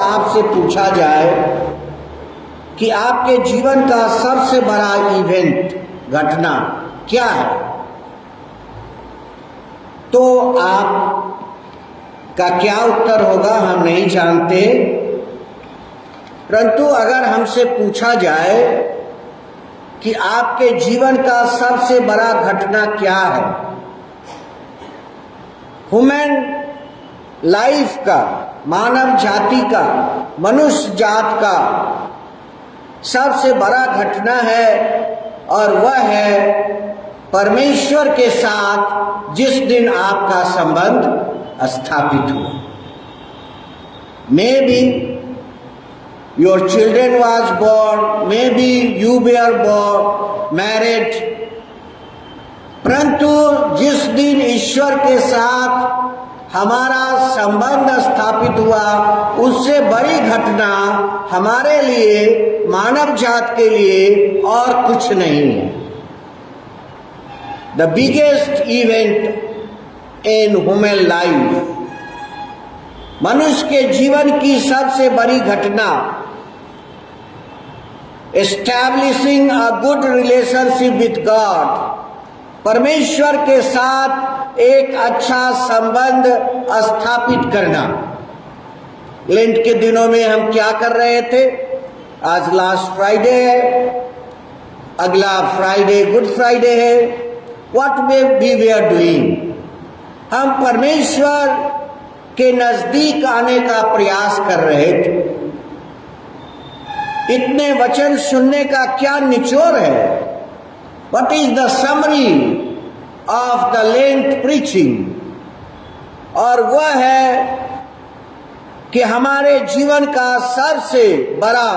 आपसे पूछा जाए कि आपके जीवन का सबसे बड़ा इवेंट, घटना क्या है, तो आपका क्या उत्तर होगा हम नहीं जानते। परंतु अगर हमसे पूछा जाए कि आपके जीवन का सबसे बड़ा घटना क्या है, ह्यूमन लाइफ का, मानव जाति का, मनुष्य जात का सबसे बड़ा घटना है, और वह है परमेश्वर के साथ जिस दिन आपका संबंध स्थापित हुआ। May be your children was born, may be you were born married, परंतु जिस दिन ईश्वर के साथ हमारा संबंध स्थापित हुआ, उससे बड़ी घटना हमारे लिए, मानव जात के लिए और कुछ नहीं है। The biggest event in human life, मनुष्य के जीवन की सबसे बड़ी घटना, establishing a good relationship with God, परमेश्वर के साथ एक अच्छा संबंध स्थापित करना। लेंट के दिनों में हम क्या कर रहे थे? आज लास्ट फ्राइडे है, अगला फ्राइडे गुड फ्राइडे है। What we are doing? हम परमेश्वर के नजदीक आने का प्रयास कर रहे थे। इतने वचन सुनने का क्या निचोड़ है? What is the summary of the Lent preaching? और वह है कि हमारे जीवन का सबसे बड़ा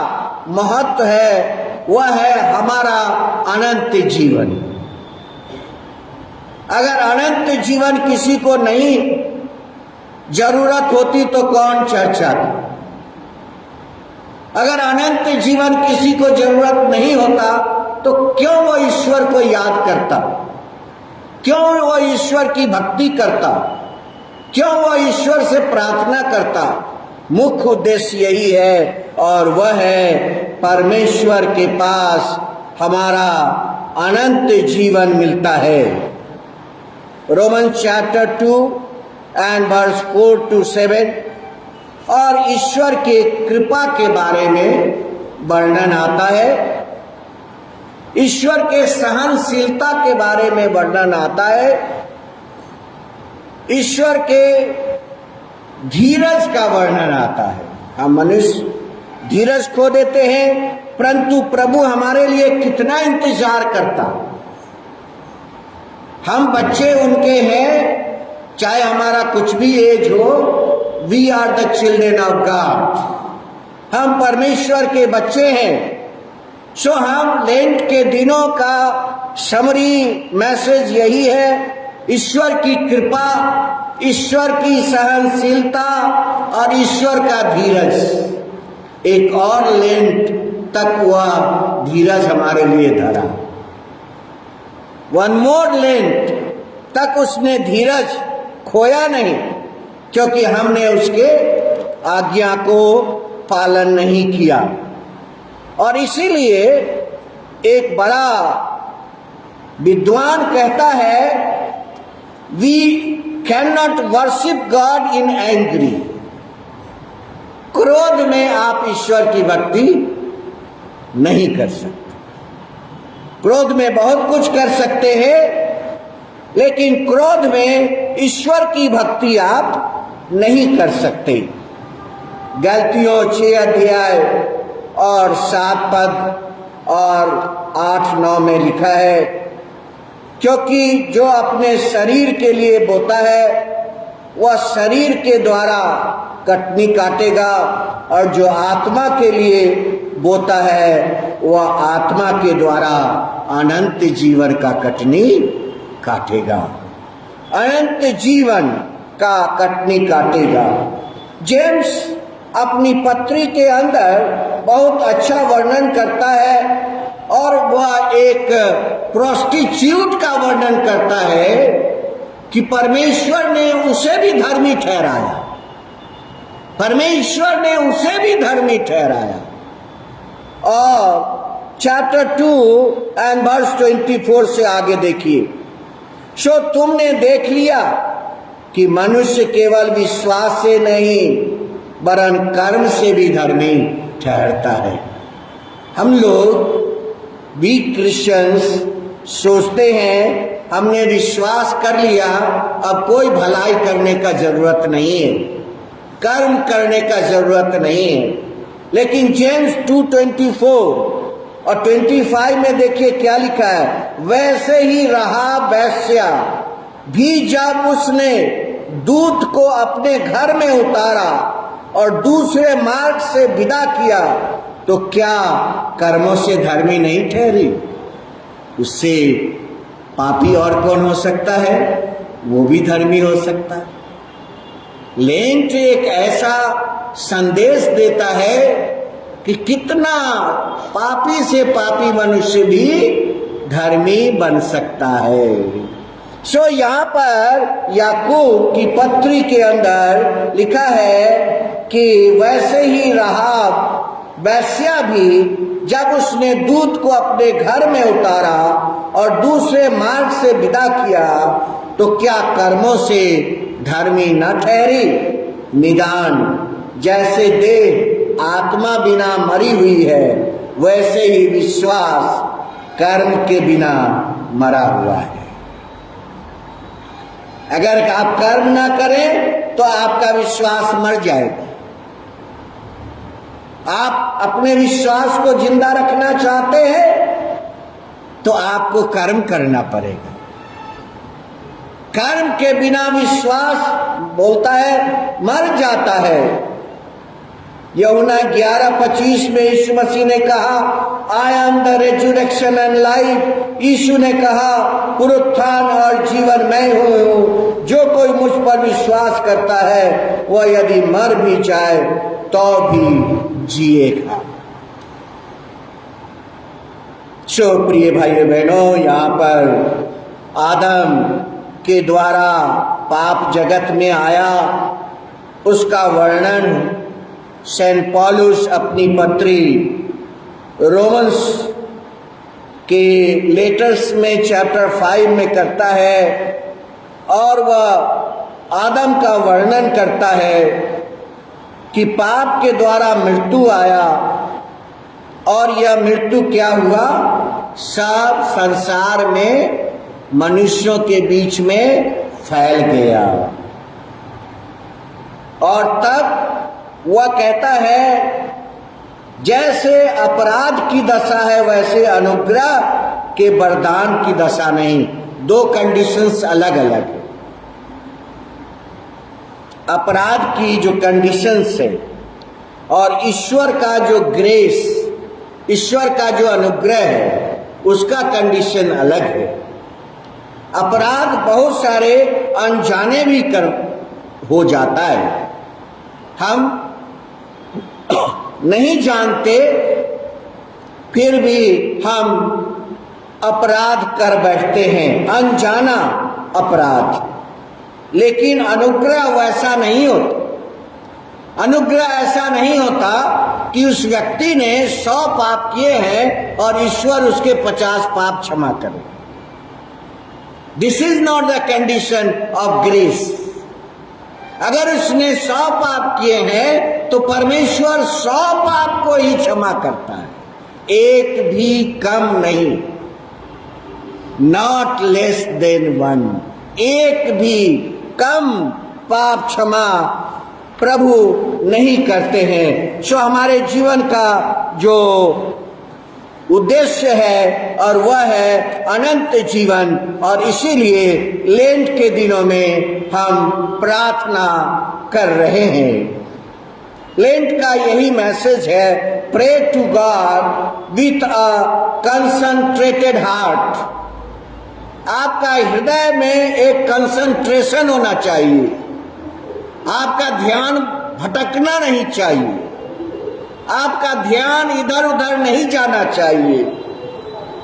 महत्व है, वह है हमारा अनंत जीवन। अगर अनंत जीवन किसी को नहीं जरूरत होती तो कौन चर्चा की? अगर अनंत जीवन किसी को जरूरत नहीं होता तो क्यों वो ईश्वर को याद करता? क्यों वो ईश्वर की भक्ति करता? क्यों वो ईश्वर से प्रार्थना करता? मुख्य उद्देश्य यही है, और वह है परमेश्वर के पास हमारा अनंत जीवन मिलता है। Roman chapter 2 and verse 4 to 7 और ईश्वर के कृपा के बारे में वर्णन आता है। ईश्वर के सहनशीलता के बारे में वर्णन आता है। ईश्वर के धीरज का वर्णन आता है। हम मनुष्य धीरज खो देते हैं, परंतु प्रभु हमारे लिए कितना इंतजार करता। हम बच्चे उनके हैं, चाहे हमारा कुछ भी एज हो। We are the children of God. हम परमेश्वर के बच्चे हैं। सो हम लेंट के दिनों का समरी मैसेज यही है, ईश्वर की कृपा, ईश्वर की सहनशीलता और ईश्वर का धीरज। एक और लेंट तक वह धीरज हमारे लिए धरा। वन मोर लेंट तक उसने धीरज खोया नहीं, क्योंकि हमने उसके आज्ञा को पालन नहीं किया। और इसीलिए एक बड़ा विद्वान कहता है, we can not worship God in angry. क्रोध में आप ईश्वर की भक्ति नहीं कर सकते। क्रोध में बहुत कुछ कर सकते हैं, लेकिन क्रोध में ईश्वर की भक्ति आप नहीं कर सकते। गलतियों 6 अध्याय और 7 पद और 8-9 में लिखा है, क्योंकि जो अपने शरीर के लिए बोता है वह शरीर के द्वारा कटनी काटेगा, और जो आत्मा के लिए बोता है वह आत्मा के द्वारा अनंत जीवन का कटनी काटेगा। अनंत जीवन का कटनी काटेगा। जेम्स अपनी पत्री के अंदर बहुत अच्छा वर्णन करता है, और वह एक प्रोस्टिट्यूट का वर्णन करता है कि परमेश्वर ने उसे भी धर्मी ठहराया। परमेश्वर ने उसे भी धर्मी ठहराया। और चैप्टर 2 एंड वर्स 24 से आगे देखिए। सो तुमने देख लिया कि मनुष्य केवल विश्वास से नहीं वरन कर्म से भी धर्मी ठहरता है। हम लोग वीक क्रिश्चियंस सोचते हैं हमने विश्वास कर लिया, अब कोई भलाई करने का जरूरत नहीं है, कर्म करने का जरूरत नहीं है। लेकिन जेम्स 2:24 और 25 में देखिए क्या लिखा है। वैसे ही राहाब वेश्या भी जब उसने दूत को अपने घर में उतारा और दूसरे मार्ग से विदा किया तो क्या कर्मों से धर्मी नहीं ठहरी? उससे पापी और कौन हो सकता है? वो भी धर्मी हो सकता है। लेंट एक ऐसा संदेश देता है कि कितना पापी से पापी मनुष्य भी धर्मी बन सकता है। सो यहाँ पर याकूब की पत्री के अंदर लिखा है कि वैसे ही राहाब वेश्या भी जब उसने दूत को अपने घर में उतारा और दूसरे मार्ग से विदा किया तो क्या कर्मों से धर्मी न ठहरी? निदान जैसे देह आत्मा बिना मरी हुई है वैसे ही विश्वास कर्म के बिना मरा हुआ है। अगर आप कर्म ना करें तो आपका विश्वास मर जाएगा। आप अपने विश्वास को जिंदा रखना चाहते हैं तो आपको कर्म करना पड़ेगा। कर्म के बिना विश्वास बोलता है मर जाता है। यूहन्ना 11:25 में यीशु मसीह ने कहा I am the resurrection and life. Yeshu ने कहा पुनरुत्थान और जीवन मैं हूँ, जो कोई मुझ पर विश्वास करता है वह यदि मर भी जाए तो भी जिएगा। सो प्रिय भाइयों बहनों, यहाँ पर आदम के द्वारा पाप जगत में आया, उसका वर्णन सेंट पॉलुस अपनी पत्री रोमन्स के लेटर्स में चैप्टर 5 में करता है और वह आदम का वर्णन करता है कि पाप के द्वारा मृत्यु आया और यह मृत्यु क्या हुआ? सब संसार में मनुष्यों के बीच में फैल गया। और तब वह कहता है जैसे अपराध की दशा है वैसे अनुग्रह के वरदान की दशा नहीं। दो कंडीशंस अलग अलग है। अपराध की जो कंडीशंस है और ईश्वर का जो ग्रेस, ईश्वर का जो अनुग्रह है उसका कंडीशन अलग है। अपराध बहुत सारे अनजाने भी हो जाता है। हम नहीं जानते फिर भी हम अपराध कर बैठते हैं, अनजाना अपराध। लेकिन अनुग्रह वैसा नहीं होता। अनुग्रह ऐसा नहीं होता कि उस व्यक्ति ने 100 पाप किए हैं और ईश्वर उसके 50 पाप क्षमा करे। This is not the condition of grace. अगर उसने 100 पाप किए हैं तो परमेश्वर 100 पाप को ही क्षमा करता है, एक भी कम नहीं। नॉट लेस देन 1, एक भी कम पाप क्षमा प्रभु नहीं करते हैं। सो हमारे जीवन का जो उद्देश्य है और वह है अनंत जीवन। और इसीलिए लेंट के दिनों में हम प्रार्थना कर रहे हैं। लेंट का यही मैसेज है, pray to God with a concentrated heart. आपका हृदय में एक कंसंट्रेशन होना चाहिए, आपका ध्यान भटकना नहीं चाहिए, आपका ध्यान इधर उधर नहीं जाना चाहिए।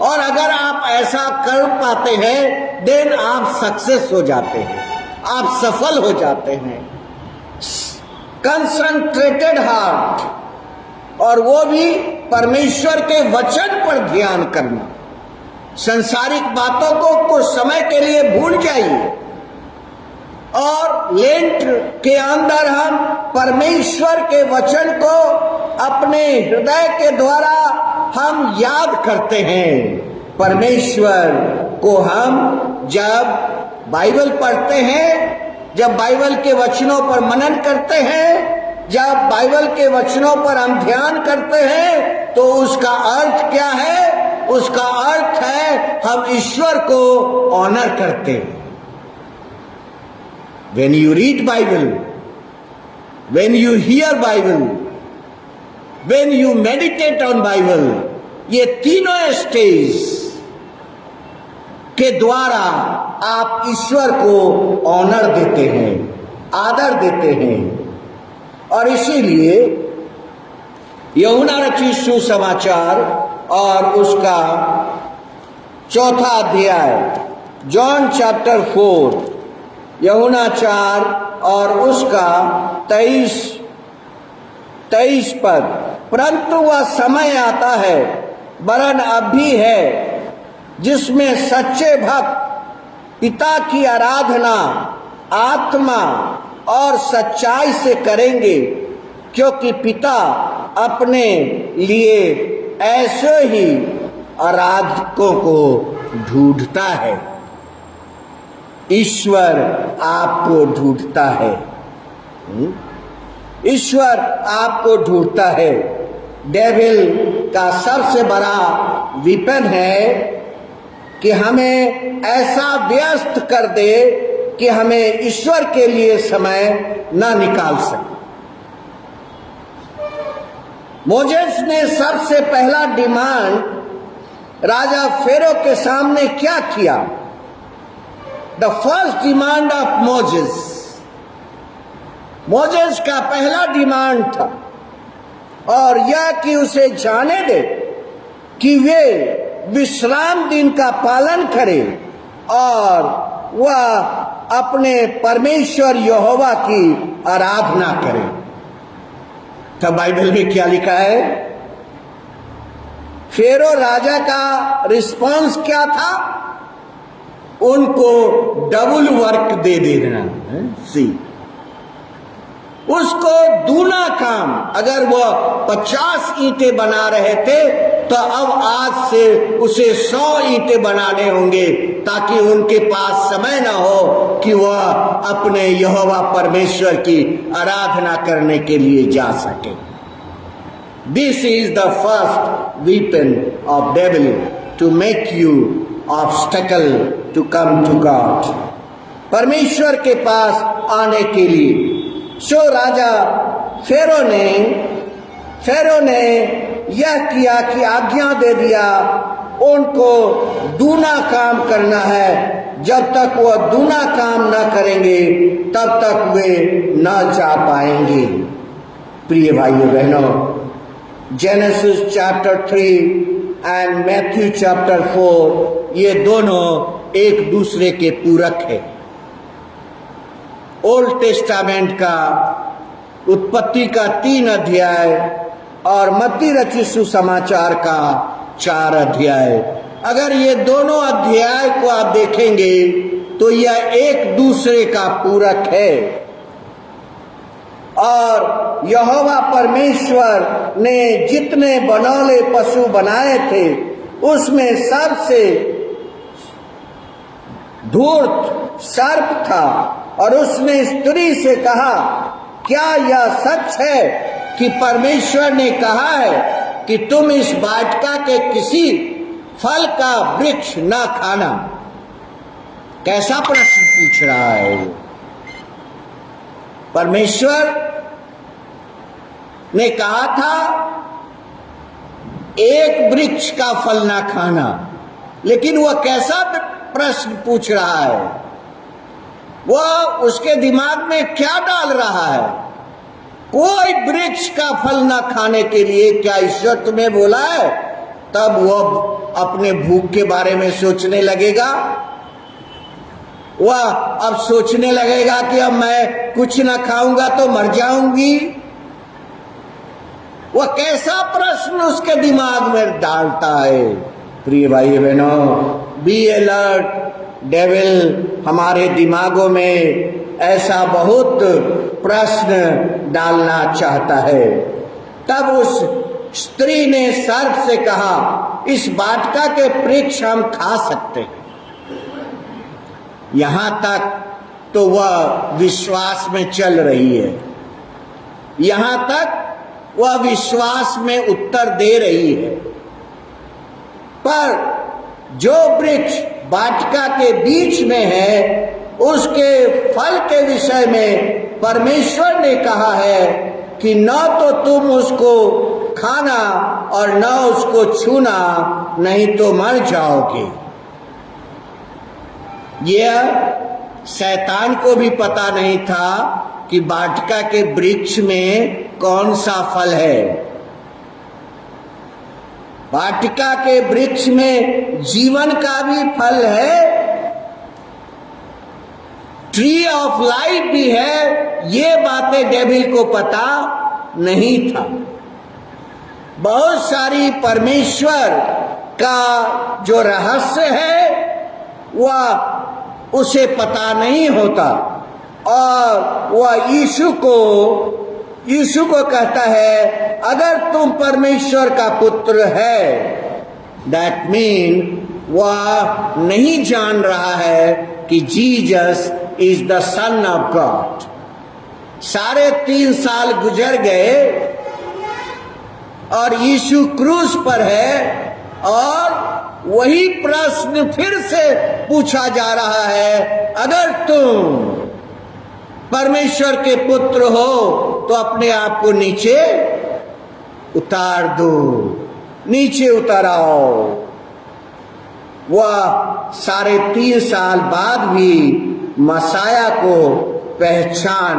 और अगर आप ऐसा कर पाते हैं देन आप सक्सेस हो जाते हैं, आप सफल हो जाते हैं। कंसंट्रेटेड हार्ट, और वो भी परमेश्वर के वचन पर ध्यान करना। संसारिक बातों को कुछ समय के लिए भूल जाइए और लेंट के अंदर हम परमेश्वर के वचन को अपने हृदय के द्वारा हम याद करते हैं। परमेश्वर को हम जब बाइबल पढ़ते हैं, जब बाइबल के वचनों पर मनन करते हैं, जब बाइबल के वचनों पर हम ध्यान करते हैं, तो उसका अर्थ क्या है? उसका अर्थ है हम ईश्वर को ऑनर करते हैं। When you read Bible, when you hear Bible, when you meditate on Bible, ये तीनों स्टेज के द्वारा आप ईश्वर को ऑनर देते हैं, आदर देते हैं। और इसीलिए यूहन्ना रचित सुसमाचार और उसका 4 अध्याय, जॉन चैप्टर 4, यूहन्ना 4 और उसका 23 पद, परंतु वह समय आता है, वरन अब भी है, जिसमें सच्चे भक्त पिता की आराधना आत्मा और सच्चाई से करेंगे, क्योंकि पिता अपने लिए ऐसे ही आराधकों को ढूंढता है। ईश्वर आपको ढूंढता है। ईश्वर आपको ढूंढता है। डेविल का सबसे बड़ा विपन है कि हमें ऐसा व्यस्त कर दे कि हमें ईश्वर के लिए समय न निकाल सके। मोजेस ने सबसे पहला डिमांड राजा फेरो के सामने क्या किया? The first demand of Moses, Moses का पहला डिमांड था और यह कि उसे जाने दे कि वे विश्राम दिन का पालन करें और वह अपने परमेश्वर यहोवा की आराधना करें। तो बाइबल में क्या लिखा है? फेरो राजा का रिस्पांस क्या था? उनको डबल वर्क दे देना। सी, उसको दूना काम, अगर वो 50 ईंटें बना रहे थे तो अब आज से उसे 100 ईंटें बनाने होंगे, ताकि उनके पास समय ना हो कि वह अपने यहोवा परमेश्वर की आराधना करने के लिए जा सके। This is the first weapon of devil to make you obstacle to come to God, परमेश्वर के पास आने के लिए। सो राजा फेरो ने यह किया कि आज्ञा दे दिया, उनको दूना काम करना है। जब तक वो दूना काम न करेंगे तब तक वे न जा पाएंगे। प्रिय भाइयों बहनों, genesis chapter 3 and Matthew chapter 4 ये दोनों एक दूसरे के पूरक है। ओल्ड टेस्टामेंट का उत्पत्ति का 3 अध्याय और मत्ती रचित सुसमाचार का 4 अध्याय, अगर ये दोनों अध्याय को आप देखेंगे तो यह एक दूसरे का पूरक है। और यहोवा परमेश्वर ने जितने बनौले पशु बनाए थे उसमें सबसे धूर्त सर्प था, और उसने स्त्री से कहा, क्या यह सच है कि परमेश्वर ने कहा है कि तुम इस वाटिका के किसी फल का वृक्ष न खाना? कैसा प्रश्न पूछ रहा है वो। परमेश्वर ने कहा था एक वृक्ष का फल ना खाना, लेकिन वह कैसा प्रश्न पूछ रहा है? वह उसके दिमाग में क्या डाल रहा है? कोई वृक्ष का फल ना खाने के लिए क्या ईश्वर तुम्हें बोला है? तब वह अपने भूख के बारे में सोचने लगेगा। वह अब सोचने लगेगा कि अब मैं कुछ न खाऊंगा तो मर जाऊंगी। वह कैसा प्रश्न उसके दिमाग में डालता है। प्रिय भाई बहनों, बी अलर्ट। डेविल हमारे दिमागों में ऐसा बहुत प्रश्न डालना चाहता है। तब उस स्त्री ने सर्प से कहा, इस बाटका के वृक्ष हम खा सकते हैं। यहां तक तो वह विश्वास में चल रही है, यहां तक वह विश्वास में उत्तर दे रही है। पर जो वृक्ष बाटका के बीच में है, उसके फल के विषय में परमेश्वर ने कहा है कि न तो तुम उसको खाना और न उसको छूना, नहीं तो मर जाओगे। यह शैतान को भी पता नहीं था कि बाटका के वृक्ष में कौन सा फल है। बाटिका के वृक्ष में जीवन का भी फल है, ट्री ऑफ लाइफ भी है। ये बातें डेविल को पता नहीं था। बहुत सारी परमेश्वर का जो रहस्य है वह उसे पता नहीं होता, और वह यीशु को कहता है, अगर तुम परमेश्वर का पुत्र है। दैट मीन वह नहीं जान रहा है कि Jesus is the son of God. 3.5 साल गुजर गए और यीशु क्रूस पर है, और वही प्रश्न फिर से पूछा जा रहा है, अगर तुम परमेश्वर के पुत्र हो तो अपने आप को नीचे उतार दो, नीचे उतर आओ। वह 3.5 साल बाद भी मसाया को पहचान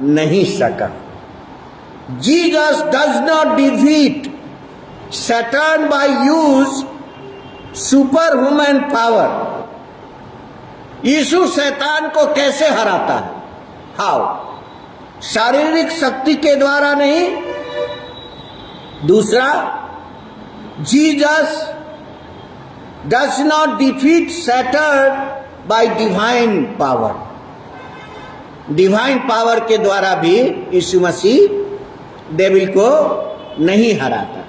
नहीं सका। Jesus does not defeat Satan by use super human power. Yeshu शैतान को कैसे हराता है? हाउ? शारीरिक शक्ति के द्वारा नहीं। दूसरा, Jesus does not defeat Satan by divine power. Divine power के द्वारा भी यीशु मसीह डेविल को नहीं हराता,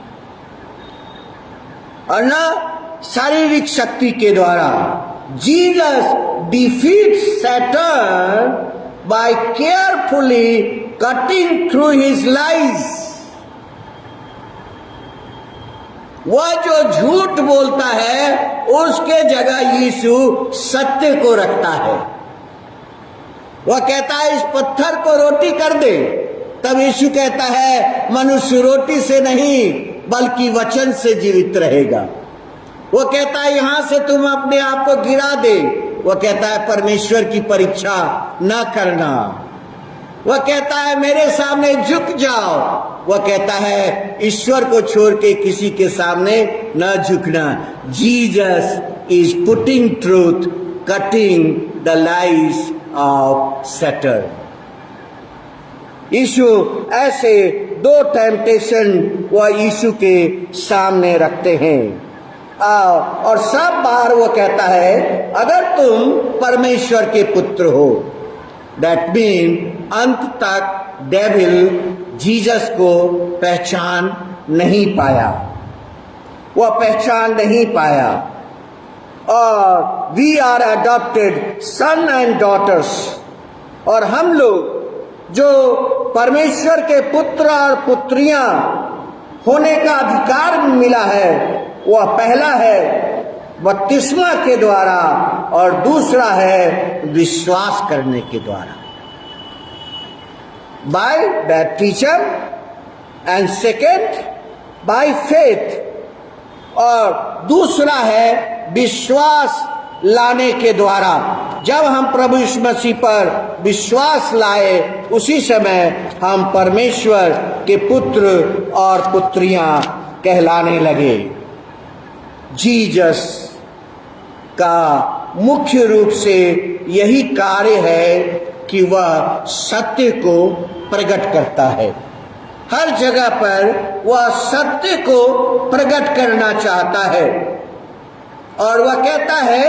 और न शारीरिक शक्ति के द्वारा। Jesus defeat Satan by carefully cutting through his lies। वह जो झूठ बोलता है उसके जगह यीशु सत्य को रखता है। वह कहता है, इस पत्थर को रोटी कर दे। तब यीशु कहता है, मनुष्य रोटी से नहीं बल्कि वचन से जीवित रहेगा। वो कहता है, यहां से तुम अपने आप को गिरा दे। वह कहता है, परमेश्वर की परीक्षा न करना। वह कहता है, मेरे सामने झुक जाओ। वह कहता है, ईश्वर को छोड़ के किसी के सामने न झुकना। Jesus is putting truth, cutting the lies of Satan. Yeshu ऐसे 2 टेम्पटेशन वह यीशु के सामने रखते हैं, और सब बार वो कहता है, अगर तुम परमेश्वर के पुत्र हो। दैट मीन अंत तक डेविल जीसस को पहचान नहीं पाया, वह पहचान नहीं पाया। और we are adopted son and daughters, और हम लोग जो परमेश्वर के पुत्र और पुत्रियां होने का अधिकार मिला है, वह पहला है बपतिस्मा के द्वारा, और दूसरा है विश्वास करने के द्वारा, by baptism, and second by faith, और दूसरा है विश्वास लाने के द्वारा। जब हम प्रभु यीशु मसीह पर विश्वास लाए, उसी समय हम परमेश्वर के पुत्र और पुत्रियां कहलाने लगे। जीसस का मुख्य रूप से यही कार्य है कि वह सत्य को प्रकट करता है। हर जगह पर वह सत्य को प्रकट करना चाहता है और वह कहता है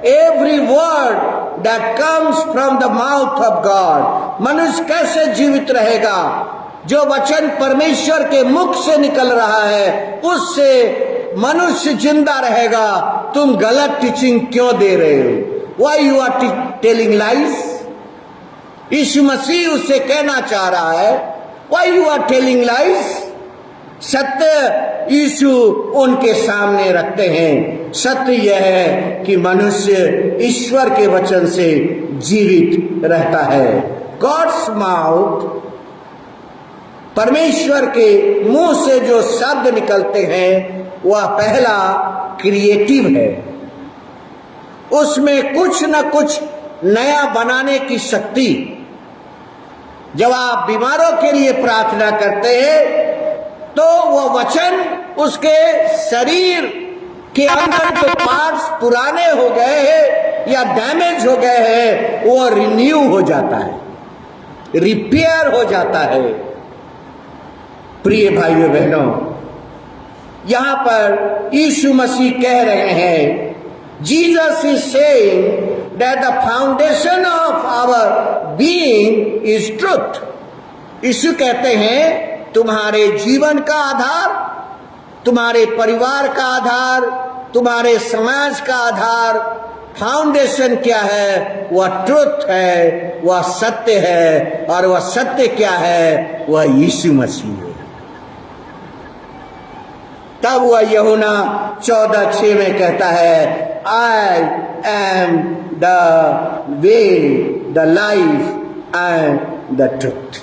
every word that comes from the mouth of God. मनुष्य कैसे जीवित रहेगा? जो वचन परमेश्वर के मुख से निकल रहा है उससे मनुष्य जिंदा रहेगा। तुम गलत टीचिंग क्यों दे रहे हो? Why you are telling lies? Yeshu Masih उससे कहना चाह रहा है why you are telling lies. सत्य यीशु उनके सामने रखते हैं। सत्य यह है कि मनुष्य ईश्वर के वचन से जीवित रहता है। गॉड्स माउथ, परमेश्वर के मुंह से जो शब्द निकलते हैं वह पहला क्रिएटिव है। उसमें कुछ न कुछ नया बनाने की शक्ति। जब आप बीमारों के लिए प्रार्थना करते हैं तो वह वचन उसके शरीर के अंदर जो पार्ट्स पुराने हो गए हैं या डैमेज हो गए हैं वो रिन्यू हो जाता है, रिपेयर हो जाता है। प्रिय भाइयों बहनों, यहां पर यीशु मसीह कह रहे हैं, Jesus is saying that the foundation of our being is truth. Yeshu कहते हैं तुम्हारे जीवन का आधार, तुम्हारे परिवार का आधार, तुम्हारे समाज का आधार, फाउंडेशन क्या है? वह ट्रुथ है, वह सत्य है। और वह सत्य क्या है? वह यीशु मसीह है। तब वह यूहन्ना 14:6 में कहता है आई am the way, the life and the truth.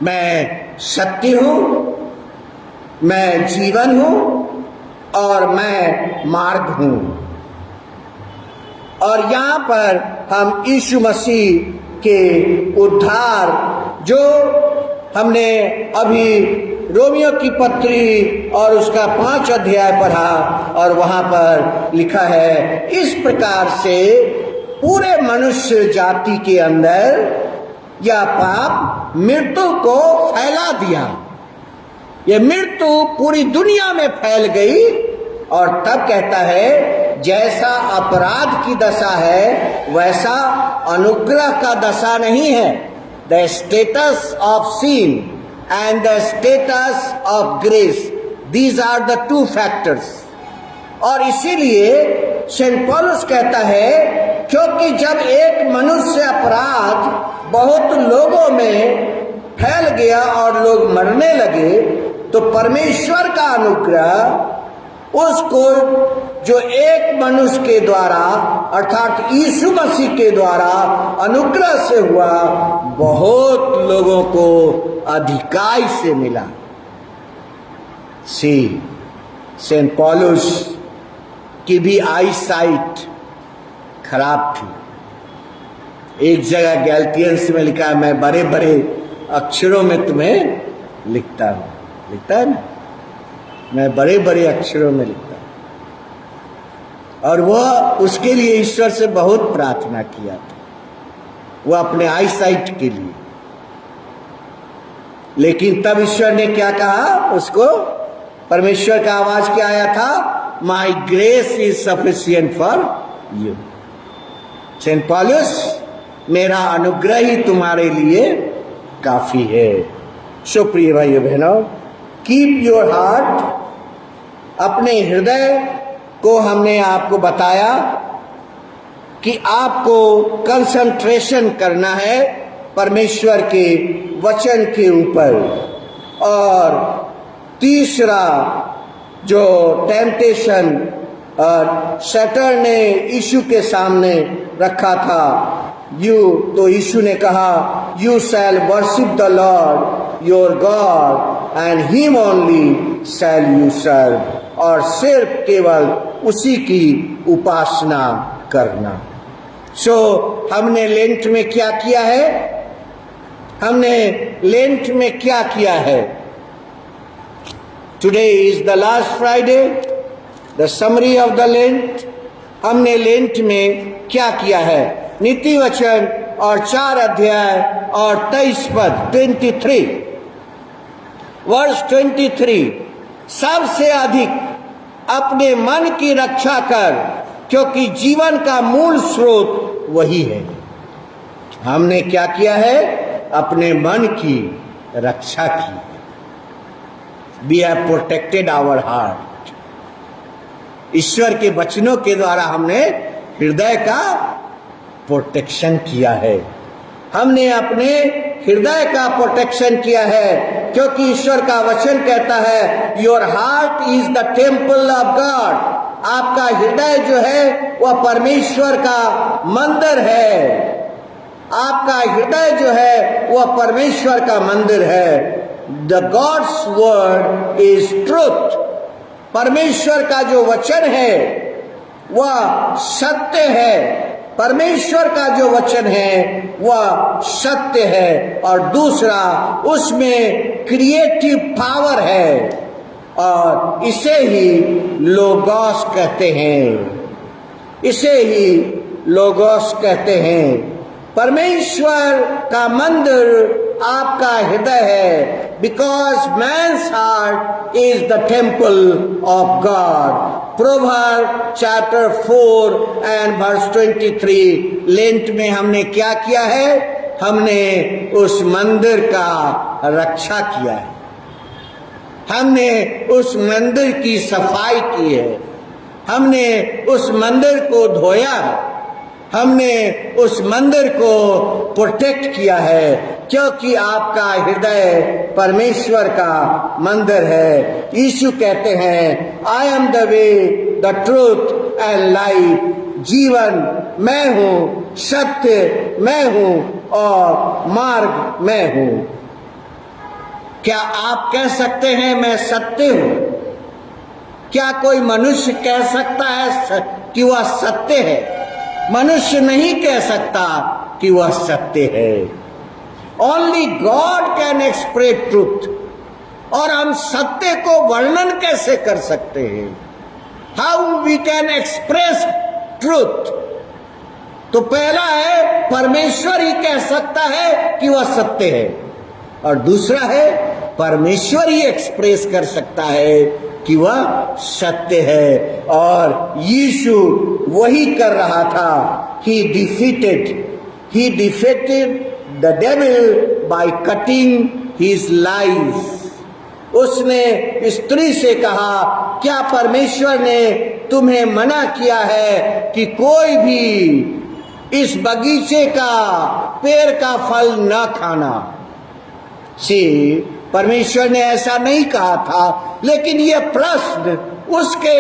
मैं सत्य हूं, मैं जीवन हूं और मैं मार्ग हूं। और यहां पर हम यीशु मसीह के उद्धार, जो हमने अभी रोमियो की पत्री और उसका 5 अध्याय पढ़ा और वहां पर लिखा है इस प्रकार से पूरे मनुष्य जाति के अंदर यह पाप मृत्यु को फैला दिया। यह मृत्यु पूरी दुनिया में फैल गई। और तब कहता है जैसा अपराध की दशा है वैसा अनुग्रह का दशा नहीं है। The status of sin and the status of grace, these are the two factors। और इसीलिए सेंट पौलुस कहता है क्योंकि जब एक मनुष्य अपराध बहुत लोगों में फैल गया और लोग मरने लगे तो परमेश्वर का अनुग्रह उसको जो एक मनुष्य के द्वारा अर्थात यीशु मसीह के द्वारा अनुग्रह से हुआ, बहुत लोगों को अधिकाई से मिला। सेंट पौलुस की भी आई साइट खराब थी। एक जगह गैलतियंस में लिखा है मैं बड़े बड़े अक्षरों में तुम्हें लिखता हूं, लिखता है ना, मैं बड़े बड़े अक्षरों में लिखता हूं। और वह उसके लिए ईश्वर से बहुत प्रार्थना किया था, वह अपने आई साइट के लिए। लेकिन तब ईश्वर ने क्या कहा उसको? परमेश्वर का आवाज क्या आया था? My grace is sufficient for you. Saint Paulus, मेरा अनुग्रह ही तुम्हारे लिए काफी है। सो प्रिय भाइयों बहनों, कीप योर हार्ट, अपने हृदय को हमने आपको बताया कि आपको कंसंट्रेशन करना है परमेश्वर के वचन के ऊपर। और तीसरा जो टेम्पटेशन सैटर्न ने यीशु के सामने रखा था, तो यीशु ने कहा you shall worship the Lord your God and him only shall you serve. और सिर्फ केवल उसी की उपासना करना। हमने लेंट में क्या किया है? हमने लेंट में क्या किया है? Today is the last Friday, the summary of the lent. हमने लेंट में क्या किया है। नीति वचन और 4 अध्याय और 23 पद 23 वर्ष 23, सबसे अधिक अपने मन की रक्षा कर, क्योंकि जीवन का मूल स्रोत वही है। हमने क्या किया है? अपने मन की रक्षा की। We have protected our heart. ईश्वर के वचनों के द्वारा हमने हृदय का प्रोटेक्शन किया है। हमने अपने हृदय का प्रोटेक्शन किया है, क्योंकि ईश्वर का वचन कहता है your heart is the temple of God. आपका हृदय जो है वह परमेश्वर का मंदिर है। आपका हृदय जो है वह परमेश्वर का मंदिर है। The gods word is truth. परमेश्वर का जो वचन है वह सत्य है। परमेश्वर का जो वचन है वह सत्य है। और दूसरा, उसमें क्रिएटिव पावर है, और इसे ही लोगोस कहते हैं। इसे ही लोगोस कहते हैं। परमेश्वर का मंदिर आपका हृदय है, because man's heart is the temple of God. Proverb chapter 4 and verse 23। Lent में हमने क्या किया है? हमने उस मंदिर का रक्षा किया है। हमने उस मंदिर की सफाई की है। हमने उस मंदिर को धोया है। हमने उस मंदिर को प्रोटेक्ट किया है, क्योंकि आपका हृदय परमेश्वर का मंदिर है। यीशु कहते हैं आई am the way, the truth and life. जीवन मैं हूं, सत्य मैं हूं और मार्ग मैं हूं। क्या आप कह सकते हैं मैं सत्य हूं? क्या कोई मनुष्य कह सकता है कि वह सत्य है? मनुष्य नहीं कह सकता कि वह सत्य है। Only God can express truth. और हम सत्य को वर्णन कैसे कर सकते हैं? How we can express truth? तो पहला है परमेश्वर ही कह सकता है कि वह सत्य है, और दूसरा है परमेश्वर ही एक्सप्रेस कर सकता है कि वह सत्य है। और यीशु वही कर रहा था। He defeated the devil by cutting his lies। उसने स्त्री से कहा, क्या परमेश्वर ने तुम्हें मना किया है कि कोई भी इस बगीचे का पेड़ का फल न खाना? परमेश्वर ने ऐसा नहीं कहा था, लेकिन ये प्रश्न उसके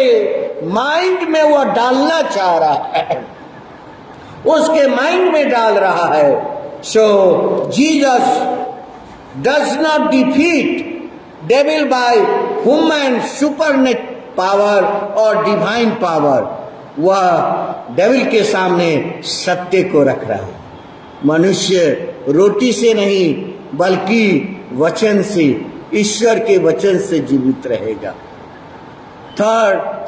माइंड में वो डालना चाह रहा है, उसके माइंड में डाल रहा है। So Jesus does not defeat devil by human supernet power और डिवाइन पावर। वह डेविल के सामने सत्य को रख रहा है। मनुष्य रोटी से नहीं बल्कि वचन से, ईश्वर के वचन से जीवित रहेगा।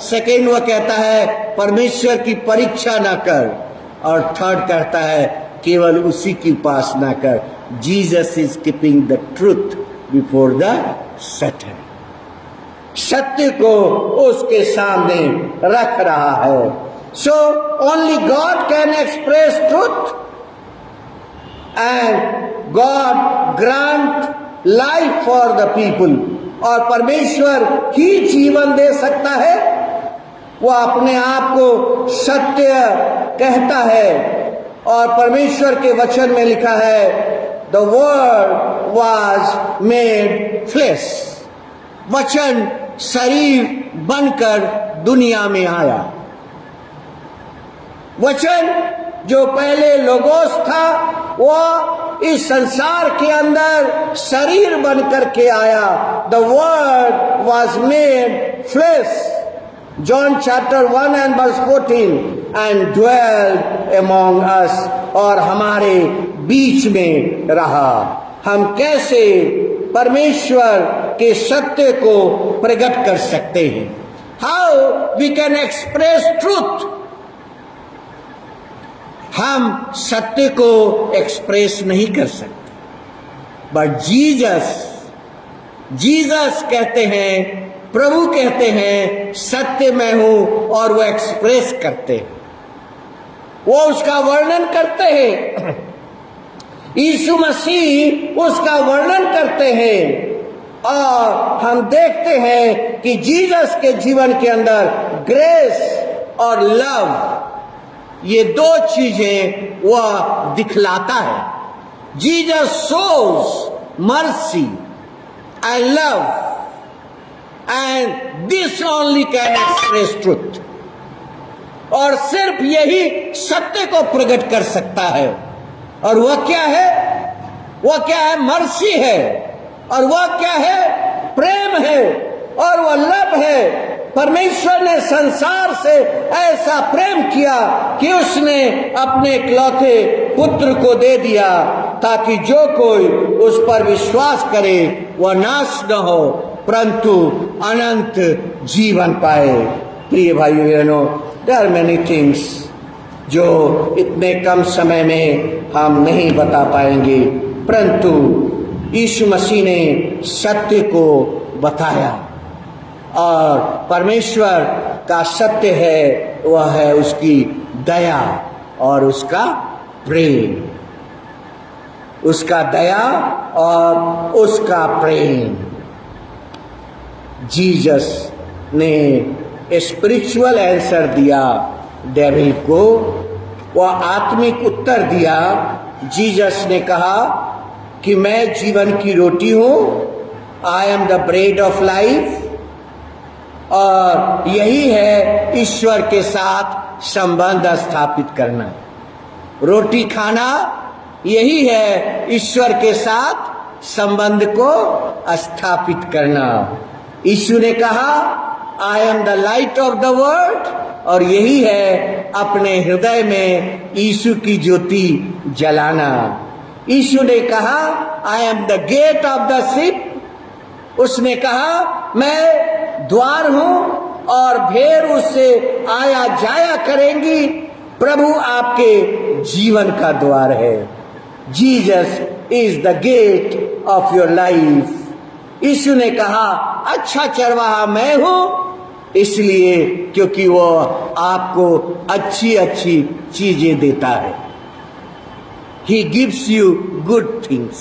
सेकेंड वह कहता है परमेश्वर की परीक्षा ना कर, और थर्ड कहता है केवल उसी की उपासना कर। Jesus is keeping the truth before the Satan. सत्य को उसके सामने रख रहा है। So only God can express truth and God grant life for the people. और परमेश्वर ही जीवन दे सकता है। वह अपने आप को सत्य कहता है, और परमेश्वर के वचन में लिखा है the word was made flesh. वचन शरीर बनकर दुनिया में आया। वचन जो पहले लोगोस था वह इस संसार के अंदर शरीर बनकर के आया। The word was made flesh, John chapter 1 and verse 14, and dwelled among us, और हमारे बीच में रहा। हम कैसे परमेश्वर के सत्य को प्रकट कर सकते हैं? How we can express truth? हम सत्य को एक्सप्रेस नहीं कर सकते, बट जीसस कहते हैं, प्रभु कहते हैं सत्य मैं हूं, और वो एक्सप्रेस करते हैं, वो उसका वर्णन करते हैं। यीशु मसीह उसका वर्णन करते हैं, और हम देखते हैं कि जीसस के जीवन के अंदर ग्रेस और लव, ये दो चीजें वह दिखलाता है। Jesus shows mercy and love, and this only can express truth. और सिर्फ यही सत्य को प्रकट कर सकता है। और वह क्या है? वह क्या है? मर्सी है। और वह क्या है? प्रेम है। और वह लव है। परमेश्वर ने संसार से ऐसा प्रेम किया कि उसने अपने इकलौते पुत्र को दे दिया, ताकि जो कोई उस पर विश्वास करे वह नाश न हो, परंतु अनंत जीवन पाए। प्रिय भाइयों बहनों, देयर आर मेनी थिंग्स जो इतने कम समय में हम नहीं बता पाएंगे, परंतु यीशु मसीह ने सत्य को बताया। और परमेश्वर का सत्य है, वह है उसकी दया और उसका प्रेम, उसका दया और उसका प्रेम। जीसस ने स्पिरिचुअल आंसर दिया डेविल को, वह आत्मिक उत्तर दिया। जीसस ने कहा कि मैं जीवन की रोटी हूं, आई am the bread of life. और यही है ईश्वर के साथ संबंध स्थापित करना। रोटी खाना यही है ईश्वर के साथ संबंध को स्थापित करना। यीशु ने कहा I am the light of the world, और यही है अपने हृदय में यीशु की ज्योति जलाना। यीशु ने कहा I am the gate of the sheep, उसने कहा मैं द्वार हूं और भेड़ उससे आया जाया करेंगी। प्रभु आपके जीवन का द्वार है। Jesus is the gate of your life. Yeshu ने कहा अच्छा चरवाहा मैं हूं, इसलिए क्योंकि वो आपको अच्छी अच्छी चीजें देता है। He gives you good things.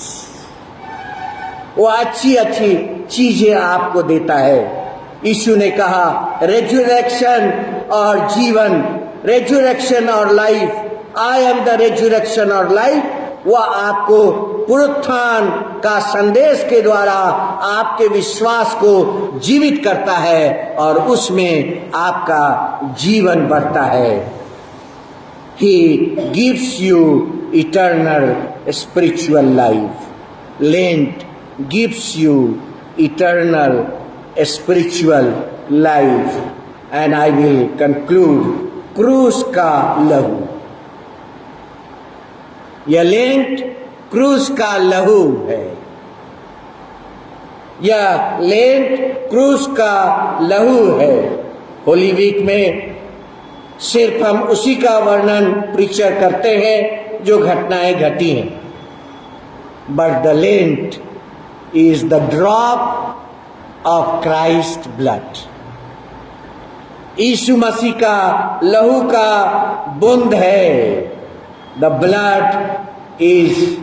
वो अच्छी अच्छी चीजें आपको देता है। यीशु ने कहा रेजुरेक्शन और जीवन, रेजुरेक्शन और life, I am the resurrection और लाइफ। वह आपको पुनरुत्थान का संदेश के द्वारा आपके विश्वास को जीवित करता है और उसमें आपका जीवन बढ़ता है। He gives you eternal spiritual life. Lent gives you eternal spiritual life. And I will conclude, क्रूस का लहू। यह लेंट क्रूस का लहू है। यह लेंट क्रूस का लहू है। होली वीक में सिर्फ हम उसी का वर्णन प्रीचर करते हैं जो घटनाएं घटी हैं, but the lent is the drop of Christ blood. Yeshu Masih का लहू का बूंद है। The blood is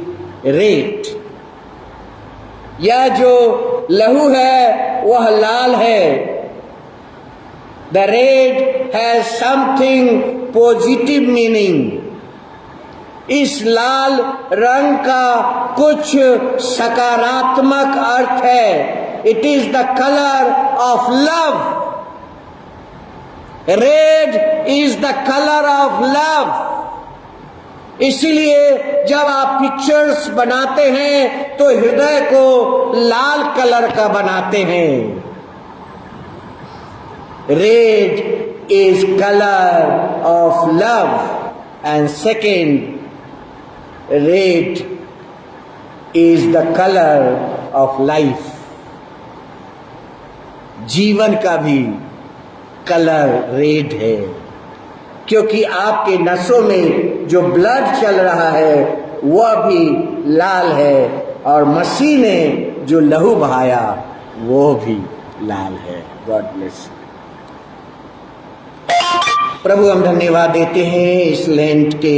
red. यह जो लहू है वह लाल है। The red has something positive meaning. इस लाल रंग का कुछ सकारात्मक अर्थ है। It is the colour of love. Red is the colour of love. इसलिए जब आप पिक्चर्स बनाते हैं तो हृदय को लाल कलर का बनाते हैं। Red is colour of love and second, red is the colour of life. जीवन का भी कलर रेड है। क्योंकि आपके नसों में जो ब्लड चल रहा है वह भी लाल है, और मसीह ने जो लहू बहाया वो भी लाल है। God bless. प्रभु हम धन्यवाद देते हैं इस लेंट के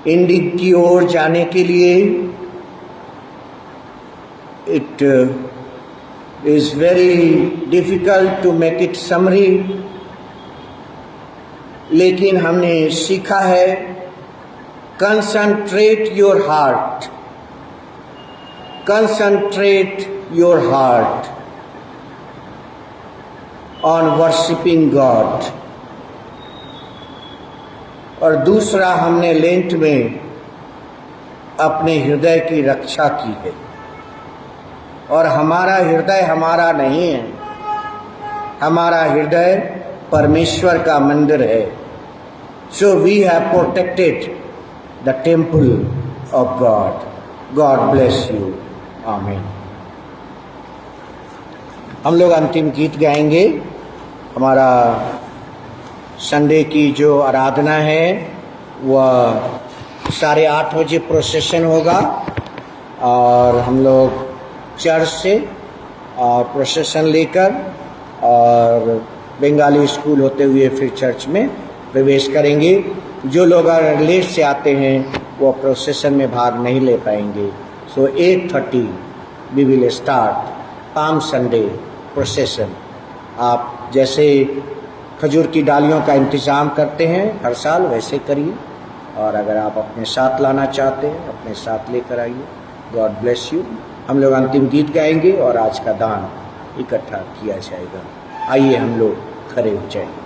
एंडिंग की ओर जाने के लिए। It is very difficult to make it summary, लेकिन हमने सीखा है concentrate your heart, concentrate your heart on worshipping God. और दूसरा, हमने लेंट में अपने हृदय की रक्षा की है, और हमारा हृदय हमारा नहीं है, हमारा हृदय परमेश्वर का मंदिर है। So we have protected the temple of God. God bless you. Amen. हम लोग अंतिम गीत गाएंगे। हमारा संडे की जो आराधना है वह 8:30 बजे प्रोसेशन होगा, और हम लोग चर्च से और प्रोसेशन लेकर और बंगाली स्कूल होते हुए फिर चर्च में प्रवेश करेंगे। जो लोग अगर लेट से आते हैं वो प्रोसेशन में भाग नहीं ले पाएंगे। So 8:30 we will start palm Sunday procession. आप जैसे खजूर की डालियों का इंतज़ाम करते हैं हर साल, वैसे करिए, और अगर आप अपने साथ लाना चाहते हैं अपने साथ लेकर आइए। God bless you. हम लोग अंतिम गीत गाएंगे और आज का दान इकट्ठा किया जाएगा। आइए हम लोग खड़े हो जाएंगे।